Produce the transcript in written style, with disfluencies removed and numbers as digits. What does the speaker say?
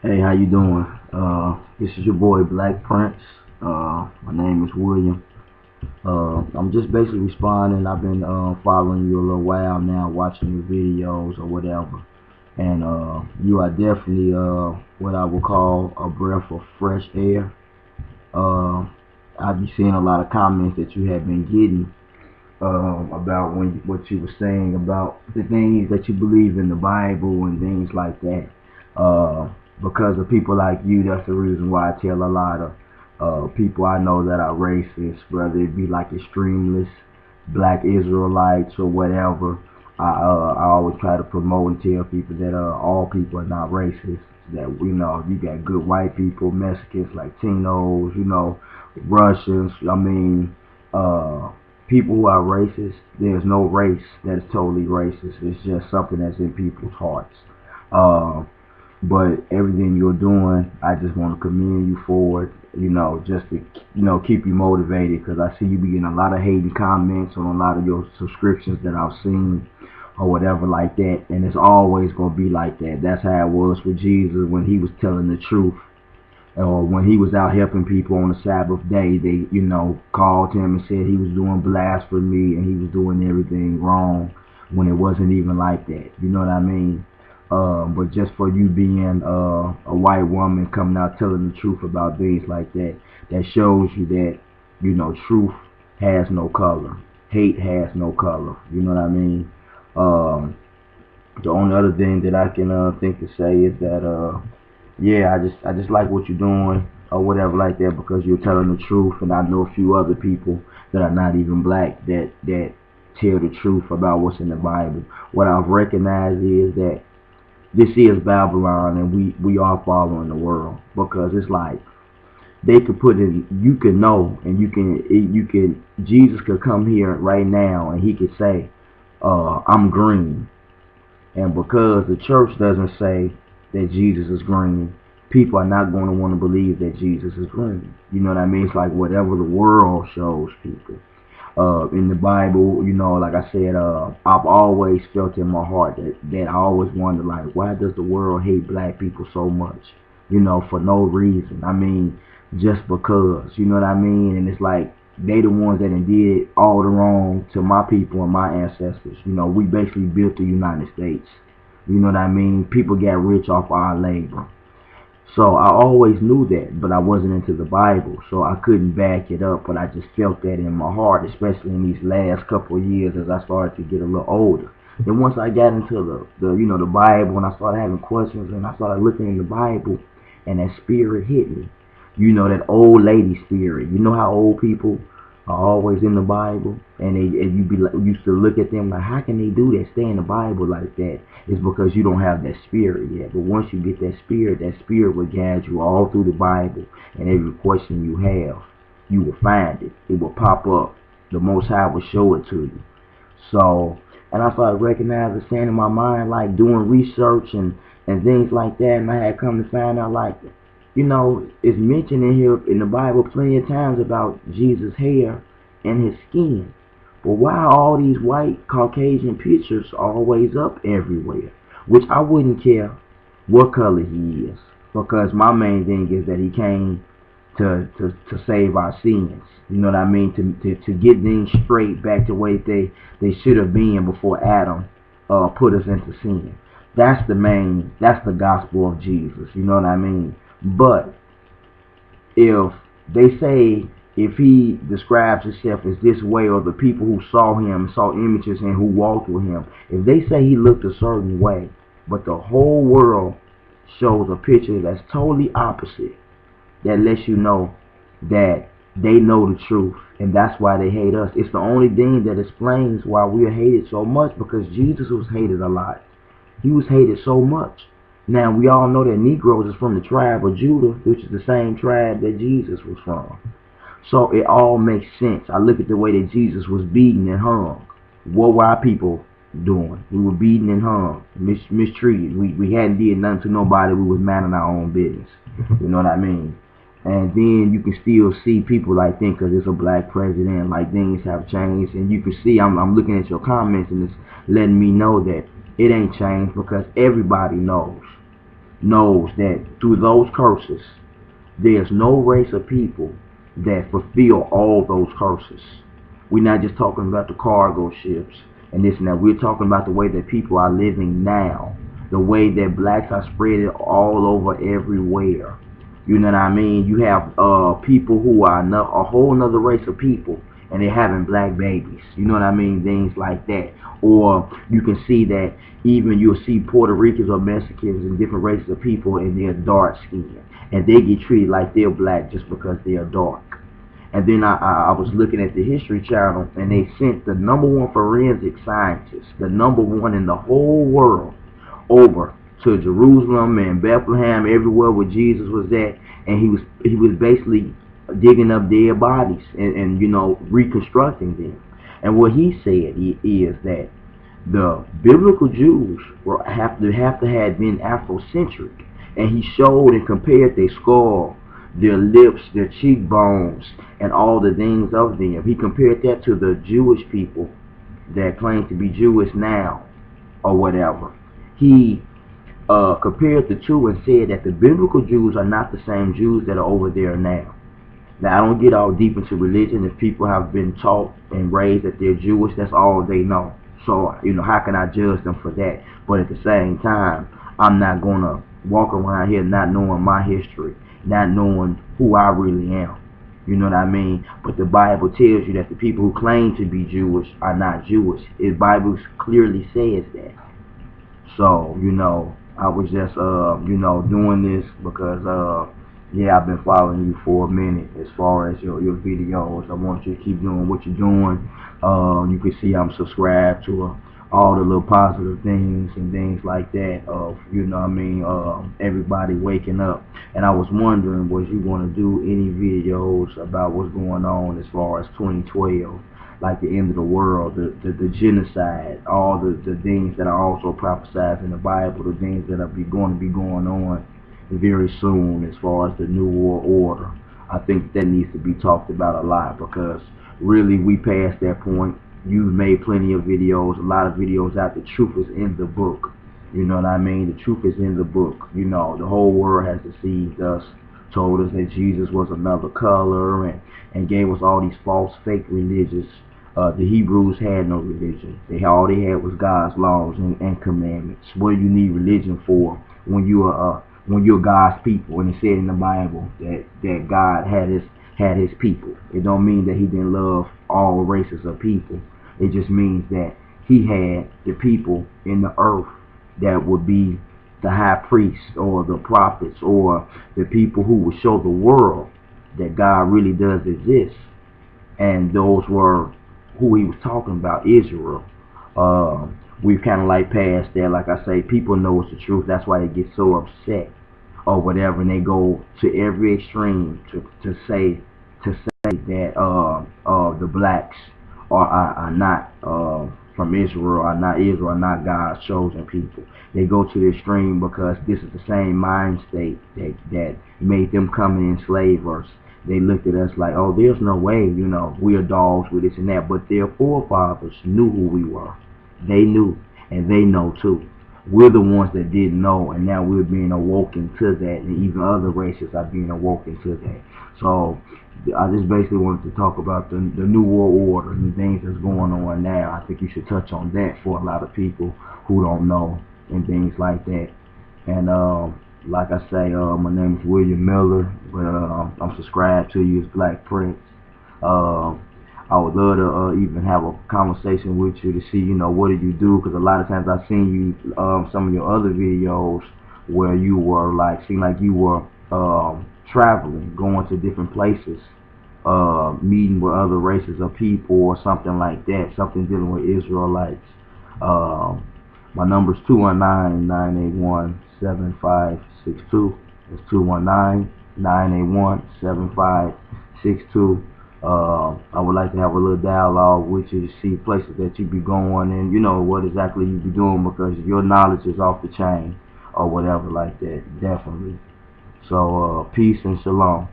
Hey, how you doing? This is your boy Black Prince. My name is William. I'm just basically responding. I've been following you a little while now, watching your videos or whatever, and you are definitely what I would call a breath of fresh air. Uh, I've been seeing a lot of comments that you have been getting about what you were saying about the things that you believe in the Bible and things like that. Uh, because of people like you, that's the reason why I tell a lot of people I know that are racist, whether it be like extremists, black Israelites, or whatever. I always try to promote and tell people that all people are not racist. That you got good white people, Mexicans, Latinos, Russians. I mean, people who are racist, there's no race that is totally racist. It's just something that's in people's hearts. Uh, but everything you're doing, I just want to commend you for it. Just to keep you motivated, because I see you be getting a lot of hating comments on a lot of your subscriptions that I've seen or whatever like that, and it's always gonna be like that. That's how it was with Jesus when he was telling the truth, or when he was out helping people on the Sabbath day. They called him and said he was doing blasphemy and he was doing everything wrong when it wasn't even like that. You know what I mean? But just for you being a white woman coming out telling the truth about things like that, that shows you that truth has no color, hate has no color. You know what I mean? Um, the only other thing that I can think to say is that yeah, I just like what you're doing or whatever like that, because you're telling the truth, and I know a few other people that are not even black that tell the truth about what's in the Bible. What I've recognized is that this is Babylon, and we are following the world, because it's like they could put in, you can know, and you can Jesus could come here right now and he could say, I'm green. And because the church doesn't say that Jesus is green, people are not going to want to believe that Jesus is green. You know what I mean? It's like whatever the world shows people. In the Bible, like I said, I've always felt in my heart that I always wondered, like, why does the world hate black people so much? For no reason. I mean, just because, you know what I mean? And it's like, they the ones that did all the wrong to my people and my ancestors. We basically built the United States. You know what I mean? People got rich off our labor. So I always knew that, but I wasn't into the Bible, so I couldn't back it up. But I just felt that in my heart, especially in these last couple of years as I started to get a little older. And once I got into the Bible, and I started having questions, and I started looking in the Bible, and that spirit hit me. That old lady spirit. You know how old people are always in the Bible, and you be like, used to look at them like, how can they do that? Stay in the Bible like that? It's because you don't have that spirit yet. But once you get that spirit will guide you all through the Bible, and every question you have, you will find it. It will pop up. The Most High will show it to you. So, and I started recognizing, saying in my mind, like doing research and things like that, and I had come to find out, like, it's mentioned in here in the Bible plenty of times about Jesus' hair and his skin. But why are all these white Caucasian pictures always up everywhere? Which I wouldn't care what color he is, because my main thing is that he came to save our sins. You know what I mean? To get things straight back to where they should have been before Adam put us into sin. That's that's the gospel of Jesus. You know what I mean? But if they say, if he describes himself as this way, or the people who saw him, saw images and who walked with him, if they say he looked a certain way, but the whole world shows a picture that's totally opposite, that lets you know that they know the truth, and that's why they hate us. It's the only thing that explains why we are hated so much, because Jesus was hated a lot. He was hated so much. Now, we all know that Negroes is from the tribe of Judah, which is the same tribe that Jesus was from. So it all makes sense. I look at the way that Jesus was beaten and hung. What were our people doing? We were beaten and hung, mistreated. We hadn't did nothing to nobody. We was minding our own business. You know what I mean? And then you can still see people like think because it's a black president, like things have changed. And you can see, I'm looking at your comments, and it's letting me know that it ain't changed, because everybody knows. knows that through those curses, there's no race of people that fulfill all those curses. We're not just talking about the cargo ships and this and that. We're talking about the way that people are living now, the way that blacks are spread all over everywhere. You know what I mean? You have people who are a whole nother race of people, and they're having black babies. You know what I mean? Things like that. Or you can see that even you'll see Puerto Ricans or Mexicans and different races of people, and they're dark skinned, and they get treated like they're black just because they're dark. And then I was looking at the History Channel, and they sent the #1 forensic scientist, the #1 in the whole world, over to Jerusalem and Bethlehem, everywhere where Jesus was at, and he was basically digging up dead bodies and reconstructing them. And what he said is that the biblical Jews have to have been Afrocentric, and he showed and compared their skull, their lips, their cheekbones, and all the things of them. He compared that to the Jewish people that claim to be Jewish now, or whatever. He compared the two and said that the biblical Jews are not the same Jews that are over there now. Now, I don't get all deep into religion. If people have been taught and raised that they're Jewish, that's all they know. So, how can I judge them for that? But at the same time, I'm not going to walk around here not knowing my history, not knowing who I really am. You know what I mean? But the Bible tells you that the people who claim to be Jewish are not Jewish. The Bible clearly says that. So, I was just, doing this because, yeah, I've been following you for a minute as far as your videos. I want you to keep doing what you're doing. You can see I'm subscribed to all the little positive things and things like that of, everybody waking up. And I was wondering, was you going to do any videos about what's going on as far as 2012? Like the end of the world, the genocide, all the things that are also prophesied in the Bible, the things that are going to be going on very soon as far as the New World Order. I think that needs to be talked about a lot, because really we passed that point. You've made plenty of videos, a lot of videos out. The truth is in the book. You know what I mean? The truth is in the book. The whole world has deceived us, told us that Jesus was another color, and gave us all these false, fake religions. The Hebrews had no religion. All they had was God's laws and commandments. What do you need religion for when you're God's people? And it said in the Bible that God had his people. It don't mean that he didn't love all races of people. It just means that he had the people in the earth that would be the high priests or the prophets or the people who would show the world that God really does exist. And those were who he was talking about, Israel. We've kind of like passed that. Like I say, people know it's the truth. That's why they get so upset or whatever, and they go to every extreme to say that the blacks are not from Israel, are not God's chosen people. They go to the extreme because this is the same mind state that made them come and enslave us. They looked at us like, oh, there's no way, we are dogs with this and that. But their forefathers knew who we were. They knew, and they know too. We're the ones that didn't know, and now we're being awoken to that, and even other races are being awoken to that. So I just basically wanted to talk about the New World Order and the things that's going on now. I think you should touch on that for a lot of people who don't know and things like that. And like I say, my name is William Miller, but I'm subscribed to you as Black Prince. I would love to even have a conversation with you to see, what do you do? Because a lot of times I've seen you, some of your other videos where you were seemed like you were traveling, going to different places, meeting with other races of people or something like that, something dealing with Israelites. My number is 219-981-7562. It's 219-981-7562. I would like to have a little dialogue with you to see places that you be going and what exactly you be doing, because your knowledge is off the chain or whatever like that, definitely. So peace and shalom.